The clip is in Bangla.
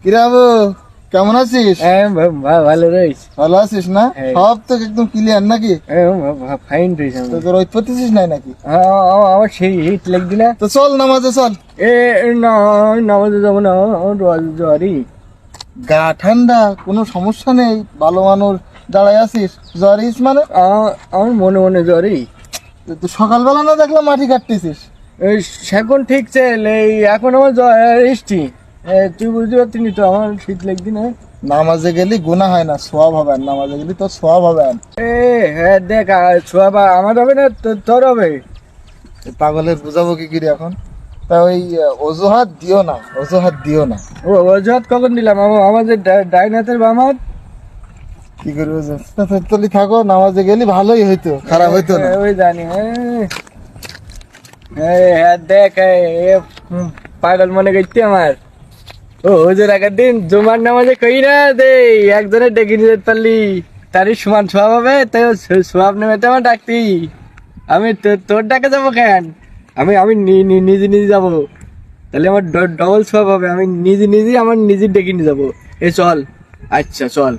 কিরাবো কেমন আছিস? ভালো রয়েছে। ভালো আছিস না? হ্যাঁ। সব তো একদম ক্লিয়ার নাকি? ফাইন রয়েছে। তো তোর ওই পড়তেছিস নাই নাকি? আমার সেই হিট লাগবে না। তো চল নামাজে চল। এ না, নামাজে যাবো না, আমার জ্বরই। গা ঠান্ডা, কোনো সমস্যা নেই, ভালো মানুষ দাঁড়ায় আছিস, জ্বর ইস মানে? আমার মনে মনে জ্বরই। তো সকালবেলা না দেখলাম মাটি কাটতেছিস? সেখন ঠিক ছিল, এই এখন আমার জ্বর এসছি। তুই বুঝতে পারছিস তো, আমার শীত লাগবে না। নামাজে গেলি গুনাহ হয় না, সওয়াব হবে। আর নামাজে গেলি তোর সওয়াব হবে। হ্যাঁ দেখ, ছোয়া বা আমার হবে না, তোর হবে। এই পাগলের বুঝাবো কি করে এখন? তা ওই অজুহাত দিও না, অজুহাত দিও না। অজুহাত কখন দিলাম? আমাদের ডাইন হাতের বাম হাত। কি করবো তলি থাকো, নামাজে গেলি ভালোই হইতো, খারাপ হইতো না। ওই জানি। হ্যাঁ দেখ, পাগল মনে করছি আমার। হুজুর আগের দিন জুমার নামাজে কই না দে একজনে ডেকে নিয়ে যেতে পারলি, তারই সমান সোয়াব হবে। তাই সোয়াব নেমে তো আমার ডাকতি। আমি তোর ডাকে যাবো কেন? আমি আমি নিজে নিজে যাবো, তাহলে আমার ডবল সোয়াব হবে। আমি নিজে নিজে আমার নিজে ডেকে নিয়ে যাবো। চল। আচ্ছা চল।